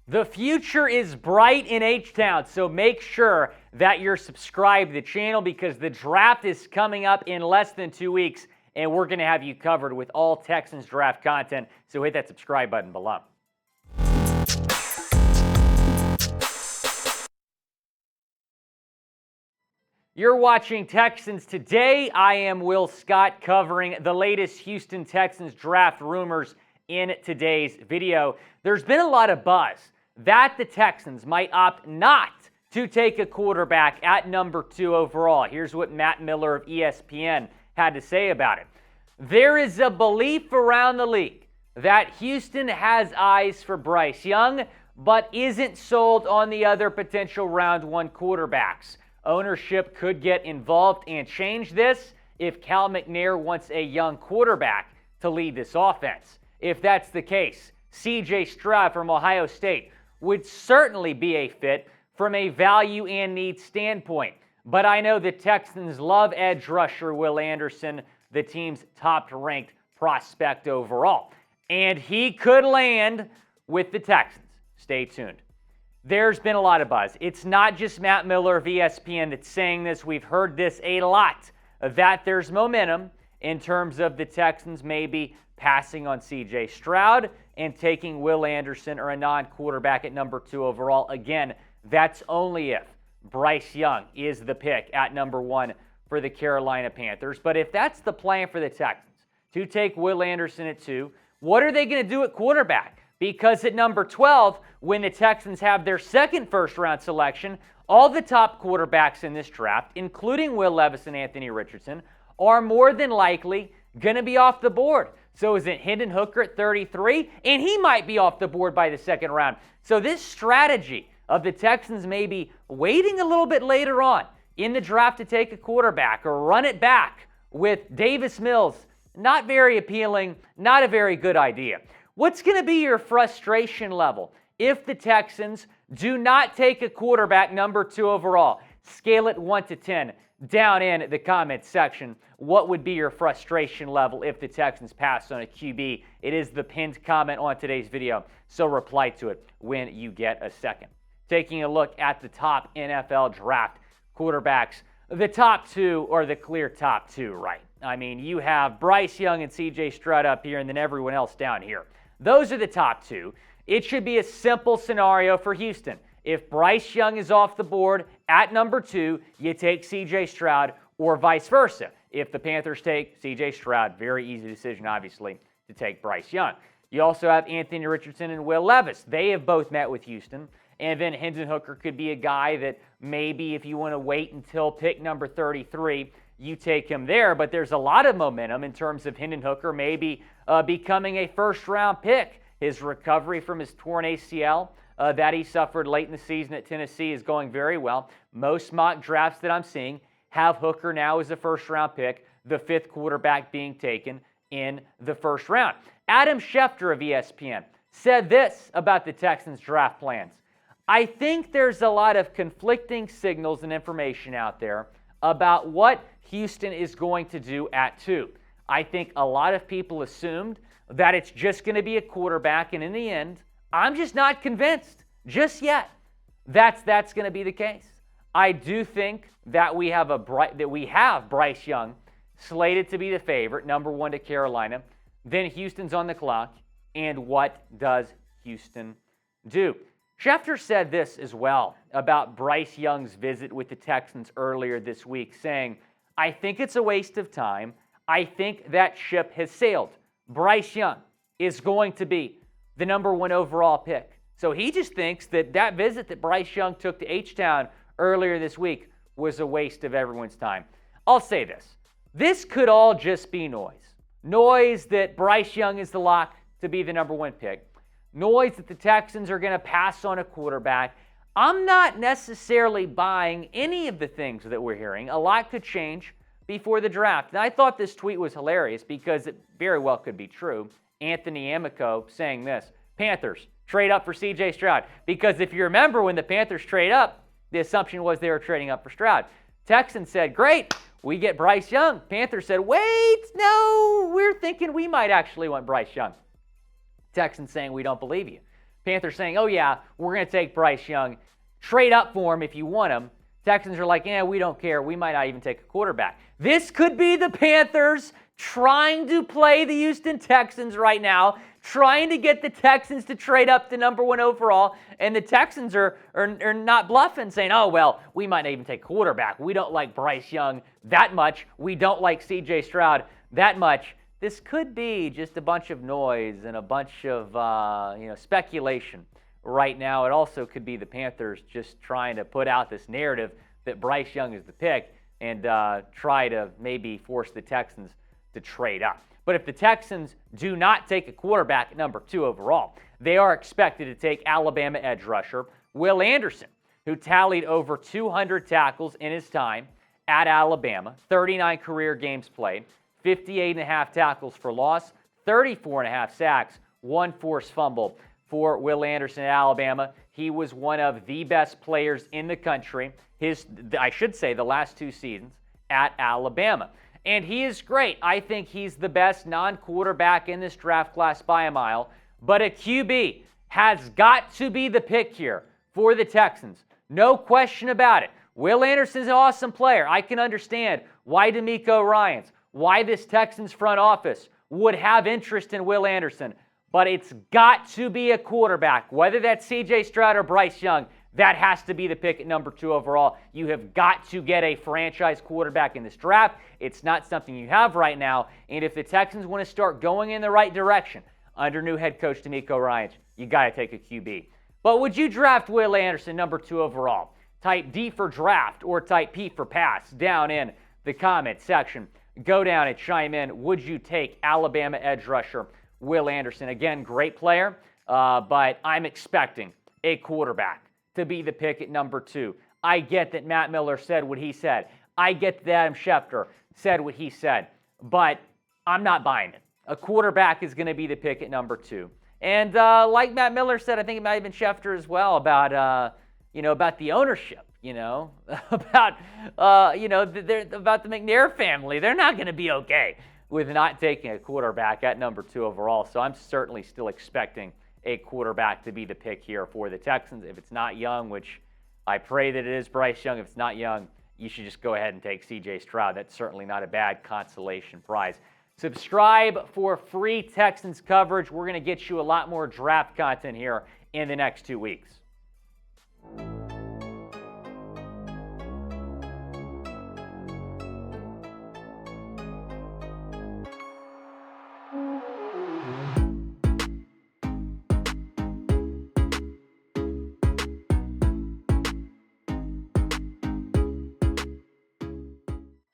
The future is bright in H-Town, so make sure that you're subscribed to the channel because the draft is coming up in less than 2 weeks, and we're going to have you covered with all Texans draft content, so hit that subscribe button below. You're watching Texans Today. I am Will Scott covering the latest Houston Texans draft rumors in today's video. There's been a lot of buzz that the Texans might opt not to take a quarterback at number 2 overall. Here's what Matt Miller of ESPN had to say about it. There is a belief around the league that Houston has eyes for Bryce Young, but isn't sold on the other potential round 1 quarterbacks. Ownership could get involved and change this if Cal McNair wants a young quarterback to lead this offense. If that's the case, C.J. Stroud from Ohio State would certainly be a fit from a value and need standpoint. But I know the Texans love edge rusher Will Anderson, the team's top-ranked prospect overall. And he could land with the Texans. Stay tuned. There's been a lot of buzz. It's not just Matt Miller of ESPN that's saying this. We've heard this a lot, that there's momentum in terms of the Texans maybe passing on C.J. Stroud and taking Will Anderson or a non-quarterback at number 2 overall. Again, that's only if Bryce Young is the pick at number 1 for the Carolina Panthers. But if that's the plan for the Texans, to take Will Anderson at 2, what are they going to do at quarterback? Because at number 12, when the Texans have their second first-round selection, all the top quarterbacks in this draft, including Will Levis and Anthony Richardson, are more than likely going to be off the board. So is it Hendon Hooker at 33? And he might be off the board by the second round. So this strategy of the Texans maybe waiting a little bit later on in the draft to take a quarterback or run it back with Davis Mills, not very appealing, not a very good idea. What's going to be your frustration level if the Texans do not take a quarterback number 2 overall? Scale it 1 to 10 down in the comments section. What would be your frustration level if the Texans pass on a QB? It is the pinned comment on today's video, so reply to it when you get a second. Taking a look at the top NFL draft quarterbacks, the top 2 or the clear top 2, right? I mean, you have Bryce Young and C.J. Stroud up here and then everyone else down here. Those are the top 2. It should be a simple scenario for Houston. If Bryce Young is off the board at number 2, you take C.J. Stroud or vice versa. If the Panthers take C.J. Stroud, very easy decision, obviously, to take Bryce Young. You also have Anthony Richardson and Will Levis. They have both met with Houston. And then Hendon Hooker could be a guy that maybe if you want to wait until pick number 33, you take him there. But there's a lot of momentum in terms of Hendon Hooker maybe becoming a first-round pick. His recovery from his torn ACL that he suffered late in the season at Tennessee is going very well. Most mock drafts that I'm seeing have Hooker now as a first-round pick, the 5th quarterback being taken in the first round. Adam Schefter of ESPN said this about the Texans' draft plans. I think there's a lot of conflicting signals and information out there about what Houston is going to do at 2. I think a lot of people assumed that it's just going to be a quarterback, and in the end, I'm just not convinced just yet that's going to be the case. I do think that we have Bryce Young slated to be the favorite, number 1 to Carolina. Then Houston's on the clock, and what does Houston do? Schefter said this as well about Bryce Young's visit with the Texans earlier this week, saying, I think it's a waste of time. I think that ship has sailed. Bryce Young is going to be the number 1 overall pick. So he just thinks that visit that Bryce Young took to H-Town earlier this week was a waste of everyone's time. I'll say this. This could all just be noise. Noise that Bryce Young is the lock to be the number 1 pick. Noise that the Texans are going to pass on a quarterback. I'm not necessarily buying any of the things that we're hearing. A lot could change before the draft. And I thought this tweet was hilarious because it very well could be true. Anthony Amico saying this, Panthers, trade up for C.J. Stroud. Because if you remember when the Panthers trade up, the assumption was they were trading up for Stroud. Texans said, great, we get Bryce Young. Panthers said, wait, no, we're thinking we might actually want Bryce Young. Texans saying, we don't believe you. Panthers saying, oh yeah, we're going to take Bryce Young. Trade up for him if you want him. Texans are like, we don't care. We might not even take a quarterback. This could be the Panthers trying to play the Houston Texans right now, trying to get the Texans to trade up to number 1 overall, and the Texans are not bluffing, saying, oh, well, we might not even take quarterback. We don't like Bryce Young that much. We don't like C.J. Stroud that much. This could be just a bunch of noise and a bunch of speculation right now. It also could be the Panthers just trying to put out this narrative that Bryce Young is the pick and try to maybe force the Texans to trade up. But if the Texans do not take a quarterback at number 2 overall, they are expected to take Alabama edge rusher Will Anderson, who tallied over 200 tackles in his time at Alabama, 39 career games played, 58.5 tackles for loss, 34.5 sacks, 1 forced fumble for Will Anderson at Alabama. He was one of the best players in the country, the last 2 seasons at Alabama. And he is great. I think he's the best non-quarterback in this draft class by a mile. But a QB has got to be the pick here for the Texans. No question about it. Will Anderson's an awesome player. I can understand why DeMeco Ryans, why this Texans front office would have interest in Will Anderson. But it's got to be a quarterback, whether that's C.J. Stroud or Bryce Young. That has to be the pick at number 2 overall. You have got to get a franchise quarterback in this draft. It's not something you have right now. And if the Texans want to start going in the right direction under new head coach DeMeco Ryans, you got to take a QB. But would you draft Will Anderson number 2 overall? Type D for draft or type P for pass down in the comment section. Go down and chime in. Would you take Alabama edge rusher Will Anderson? Again, great player, but I'm expecting a quarterback to be the pick at number 2. I get that Matt Miller said what he said. I get that Adam Schefter said what he said, but I'm not buying it. A quarterback is going to be the pick at number 2. And like Matt Miller said, I think it might have been Schefter as well about the ownership, about the McNair family. They're not going to be okay with not taking a quarterback at number 2 overall. So I'm certainly still expecting a quarterback to be the pick here for the Texans. If it's not Young, which I pray that it is Bryce Young, if it's not Young, you should just go ahead and take C.J. Stroud. That's certainly not a bad consolation prize. Subscribe for free Texans coverage. We're going to get you a lot more draft content here in the next 2 weeks.